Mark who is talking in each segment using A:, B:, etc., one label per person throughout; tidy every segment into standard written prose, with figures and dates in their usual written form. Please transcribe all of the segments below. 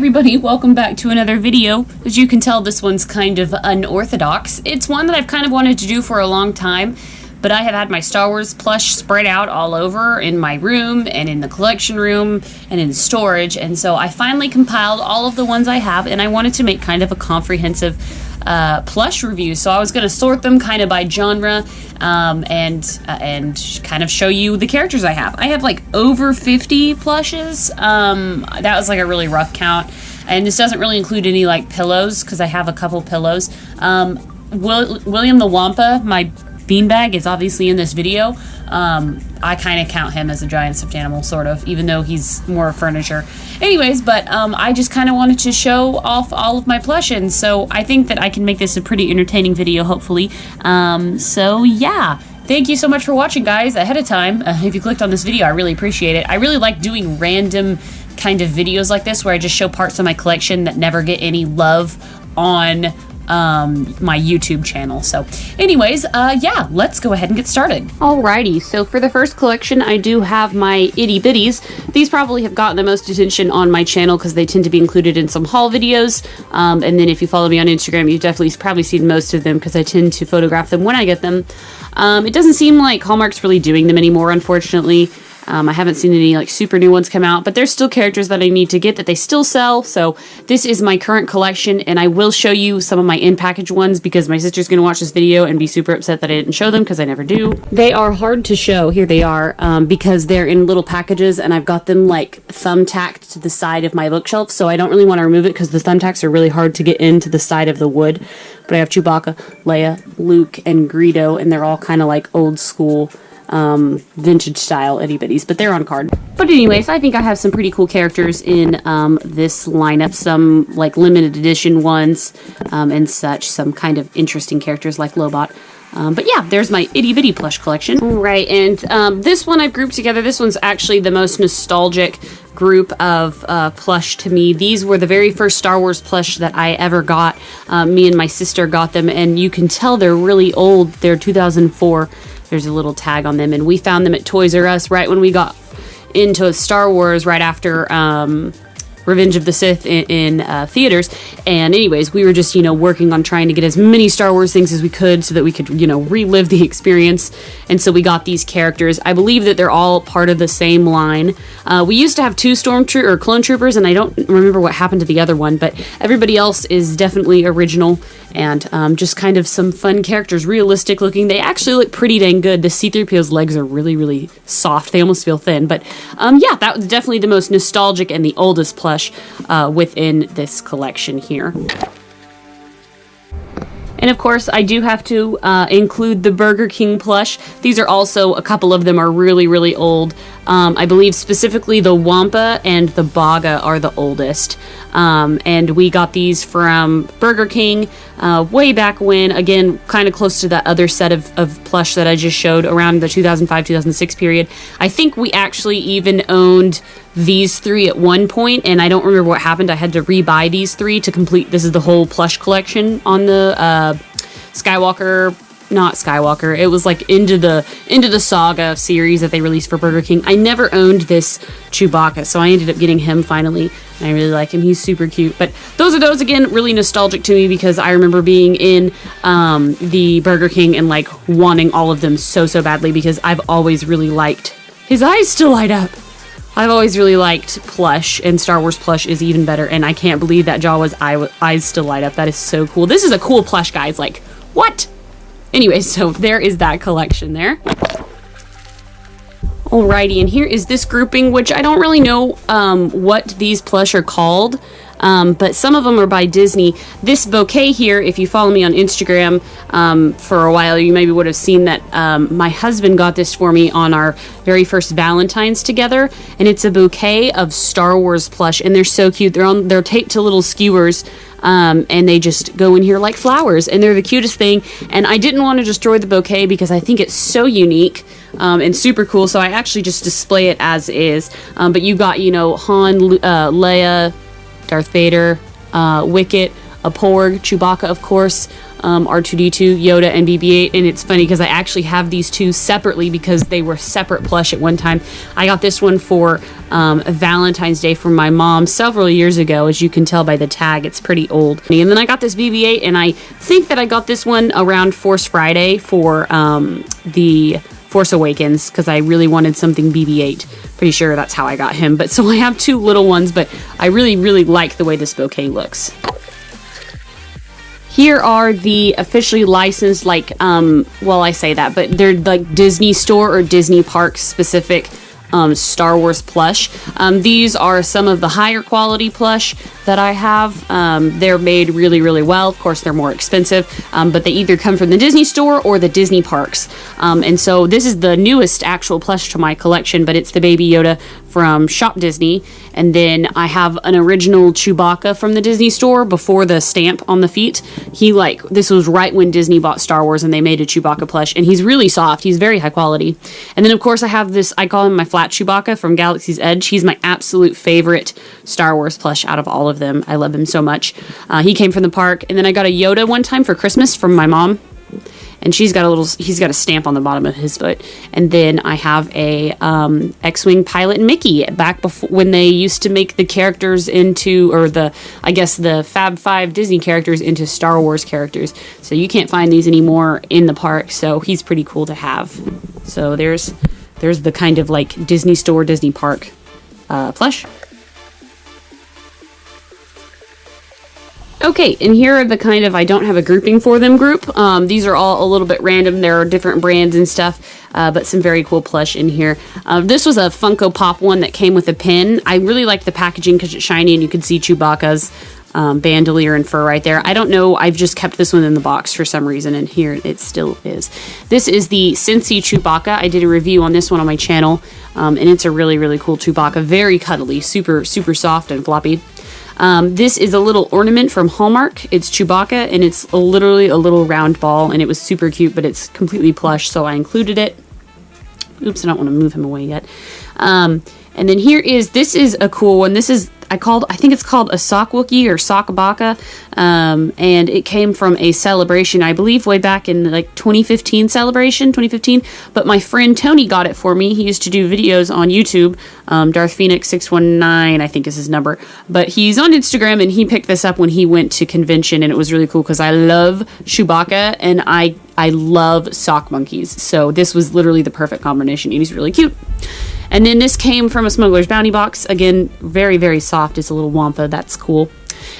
A: everybody, welcome back to another video. As you can tell, this one's kind of unorthodox. It's one that I've kind of wanted to do for a long time, but I have had my Star Wars plush spread out all over in my room and in the collection room and in storage, and so I finally compiled all of the ones I have, and I wanted to make kind of a comprehensive plush review. So I was going to sort them kind of by genre and kind of show you the characters I have. I have like over 50 plushes. That was like a really rough count, and this doesn't really include any like pillows because I have a couple pillows. William the Wampa, my beanbag, is obviously in this video. I kind of count him as a giant stuffed animal, sort of, even though he's more furniture. Anyways, but I just kind of wanted to show off all of my plush-ins, so I think that I can make this a pretty entertaining video, hopefully. So yeah, thank you so much for watching, guys, ahead of time. If you clicked on this video, I really appreciate it. I really like doing random kind of videos like this, where I just show parts of my collection that never get any love on my YouTube channel. So anyways, yeah, let's go ahead and get started. Alrighty, so for the first collection, I do have my Itty Bitties. These probably have gotten the most attention on my channel because they tend to be included in some haul videos. And then if you follow me on Instagram, you've definitely probably seen most of them because I tend to photograph them when I get them. It doesn't seem like Hallmark's really doing them anymore, unfortunately. I haven't seen any like super new ones come out, but there's still characters that I need to get that they still sell. So this is my current collection, and I will show you some of my in-package ones because my sister's going to watch this video and be super upset that I didn't show them because I never do. They are hard to show. Here they are, because they're in little packages, and I've got them like thumbtacked to the side of my bookshelf, so I don't really want to remove it because the thumbtacks are really hard to get into the side of the wood. But I have Chewbacca, Leia, Luke, and Greedo, and they're all kind of like old school vintage style Itty Bitties, but they're on card. But anyways, I think I have some pretty cool characters in this lineup, some like limited edition ones and such, some kind of interesting characters like Lobot. But yeah, there's my Itty Bitty plush collection. Right, and this one I've grouped together. This one's actually the most nostalgic group of plush to me. These were the very first Star Wars plush that I ever got. Me and my sister got them, and you can tell they're really old. They're 2004. There's a little tag on them, and we found them at Toys R Us right when we got into Star Wars, right after Revenge of the Sith in theaters. And anyways, we were just, you know, working on trying to get as many Star Wars things as we could so that we could, you know, relive the experience. And so we got these characters. I believe that they're all part of the same line. We used to have two clone troopers, and I don't remember what happened to the other one, but everybody else is definitely original, and just kind of some fun characters, realistic looking. They actually look pretty dang good. The C-3PO's legs are really, really soft. They almost feel thin, but yeah, that was definitely the most nostalgic and the oldest plush within this collection here. And of course, I do have to include the Burger King plush. These are also, a couple of them are really, really old. I believe specifically the Wampa and the Baga are the oldest. And we got these from Burger King way back when, again, kind of close to that other set of plush that I just showed around the 2005-2006 period. I think we actually even owned these three at one point, and I don't remember what happened. I had to rebuy these three to complete. This is the whole plush collection on the not Skywalker. It was like into the Saga series that they released for Burger King. I never owned this Chewbacca, so I ended up getting him finally. And I really like him. He's super cute. But those again, really nostalgic to me because I remember being in the Burger King and like wanting all of them so badly because I've always really liked his eyes still light up. I've always really liked plush, and Star Wars plush is even better, and I can't believe that Jawa's eyes still light up. That is so cool. This is a cool plush, guys. Like, what? Anyway, so there is that collection there. Alrighty, and here is this grouping, which I don't really know what these plush are called, but some of them are by Disney. This bouquet here, if you follow me on Instagram for a while, you maybe would have seen that my husband got this for me on our very first Valentine's together, and it's a bouquet of Star Wars plush, and they're so cute. They're taped to little skewers, and they just go in here like flowers, and they're the cutest thing. And I didn't want to destroy the bouquet because I think it's so unique and super cool, so I actually just display it as is. But you got, you know, Han, Leia, Darth Vader, Wicket, a Porg, Chewbacca, of course, R2-D2, Yoda, and BB-8. And it's funny because I actually have these two separately because they were separate plush at one time. I got this one for Valentine's Day from my mom several years ago. As you can tell by the tag, it's pretty old. And then I got this BB-8, and I think that I got this one around Force Friday for the Force Awakens because I really wanted something BB-8. Pretty sure that's how I got him. But so I have two little ones, but I really, really like the way this bouquet looks. Here are the officially licensed, like, well, I say that, but they're like Disney Store or Disney Park specific Star Wars plush. These are some of the higher quality plush that I have. They're made really, really well. Of course, they're more expensive, but they either come from the Disney Store or the Disney Parks. And so this is the newest actual plush to my collection, but it's the Baby Yoda from Shop Disney. And then I have an original Chewbacca from the Disney Store before the stamp on the feet. This was right when Disney bought Star Wars and they made a Chewbacca plush, and he's really soft. He's very high quality. And then of course I have this, I call him my flat Chewbacca from Galaxy's Edge. He's my absolute favorite Star Wars plush out of all of them. I love him so much. He came from the park. And then I got a Yoda one time for Christmas from my mom. And he's got a stamp on the bottom of his foot. And then I have a X-Wing pilot Mickey back before when they used to make the characters into, or the Fab 5 Disney characters into Star Wars characters. So you can't find these anymore in the park. So he's pretty cool to have. So there's the kind of like Disney Store, Disney Park plush. Okay, and here are the kind of, I don't have a grouping for them group. These are all a little bit random. There are different brands and stuff, but some very cool plush in here. This was a Funko Pop one that came with a pin. I really like the packaging because it's shiny and you can see Chewbacca's bandolier and fur right there. I don't know, I've just kept this one in the box for some reason, and here it still is. This is the Cincy Chewbacca. I did a review on this one on my channel, and it's a really, really cool Chewbacca. Very cuddly, super, super soft and floppy. This is a little ornament from Hallmark. It's Chewbacca, and it's literally a little round ball, and it was super cute, but it's completely plush, so I included it. Oops, I don't want to move him away yet. And then this is a cool one. This is, I think it's called a Sock Wookie or Sock Baka, and it came from a celebration, I believe, way back in like 2015 celebration, 2015. But my friend Tony got it for me. He used to do videos on YouTube. Darth Phoenix 619, I think is his number. But he's on Instagram, and he picked this up when he went to convention, and it was really cool because I love Chewbacca and I love sock monkeys. So this was literally the perfect combination, and he's really cute. And then this came from a Smuggler's Bounty box. Again, very, very soft. It's a little wampa. That's cool.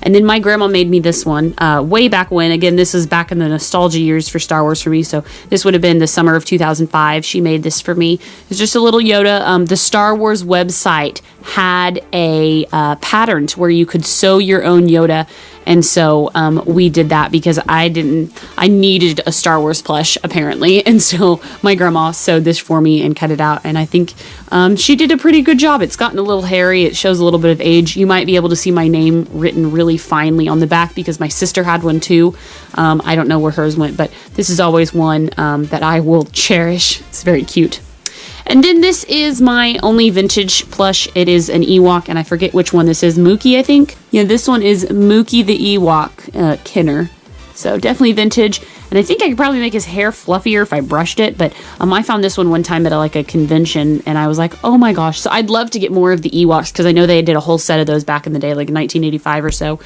A: And then my grandma made me this one way back when. Again, this is back in the nostalgia years for Star Wars for me. So this would have been the summer of 2005. She made this for me. It's just a little Yoda. The Star Wars website had a pattern to where you could sew your own Yoda. And so we did that because I needed a Star Wars plush apparently. And so my grandma sewed this for me and cut it out. And I think she did a pretty good job. It's gotten a little hairy. It shows a little bit of age. You might be able to see my name written really finely on the back because my sister had one too. I don't know where hers went, but this is always one that I will cherish. It's very cute. And then this is my only vintage plush. It is an Ewok, and I forget which one this is. Mookie, I think? Yeah, this one is Mookie the Ewok Kenner. So definitely vintage. And I think I could probably make his hair fluffier if I brushed it. But I found this one time at a convention, and I was like, oh my gosh. So I'd love to get more of the Ewoks because I know they did a whole set of those back in the day, like 1985 or so.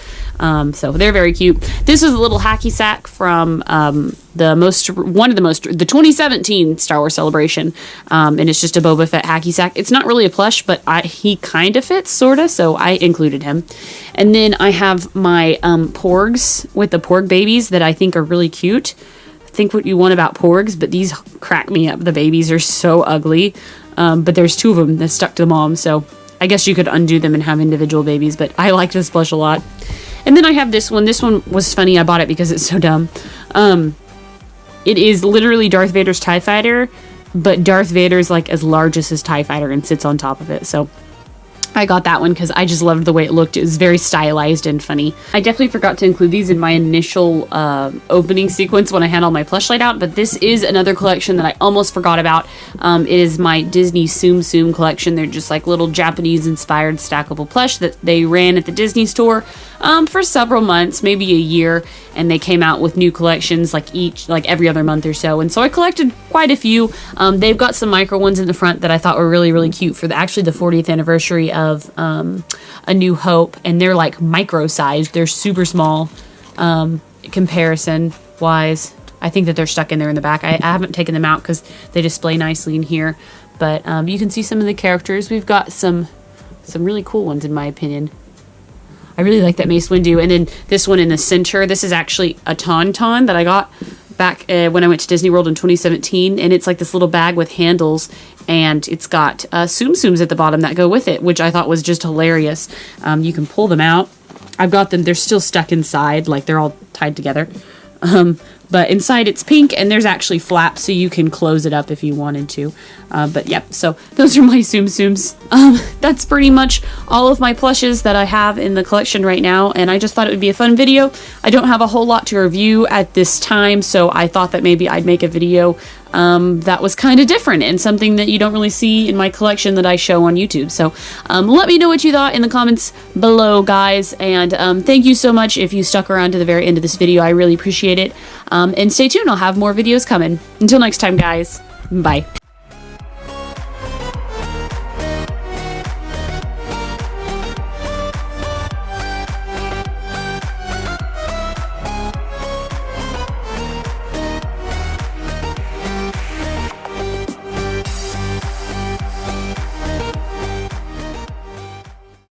A: So they're very cute. This is a little hacky sack from the 2017 Star Wars Celebration. And it's just a Boba Fett hacky sack. It's not really a plush, but he kind of fits, sort of. So I included him. And then I have my Porgs with the Porg babies that I think are really cute. Think what you want about Porgs, but these crack me up. The babies are so ugly. But there's two of them that stuck to the mom. So I guess you could undo them and have individual babies. But I like this plush a lot. And then I have this one. This one was funny. I bought it because it's so dumb. It is literally Darth Vader's TIE Fighter, but Darth Vader's like as large as his TIE Fighter and sits on top of it. So I got that one because I just loved the way it looked. It was very stylized and funny. I definitely forgot to include these in my initial opening sequence when I had all my plush laid out, but this is another collection that I almost forgot about. It is my Disney Tsum Tsum collection. They're just like little Japanese-inspired stackable plush that they ran at the Disney store. for several months, maybe a year, and they came out with new collections like every other month or so. And so I collected quite a few. They've got some micro ones in the front that I thought were really, really cute for actually the 40th anniversary of A New Hope, and they're like micro sized. They're super small comparison wise. I think that they're stuck in there in the back. I haven't taken them out because they display nicely in here. But you can see some of the characters. We've got some really cool ones in my opinion. I really like that Mace Windu. And then this one in the center, this is actually a Tauntaun that I got back when I went to Disney World in 2017. And it's like this little bag with handles. And it's got Tsum Tsums at the bottom that go with it, which I thought was just hilarious. You can pull them out. I've got them. They're still stuck inside. Like they're all tied together. But inside it's pink, and there's actually flaps, so you can close it up if you wanted to. But yep, so those are my Tsum Tsums. That's pretty much all of my plushes that I have in the collection right now, and I just thought it would be a fun video. I don't have a whole lot to review at this time, so I thought that maybe I'd make a video that was kind of different and something that you don't really see in my collection that I show on YouTube. So let me know what you thought in the comments below, guys, and thank you so much if you stuck around to the very end of this video. I really appreciate it. And stay tuned, I'll have more videos coming. Until next time, guys, bye.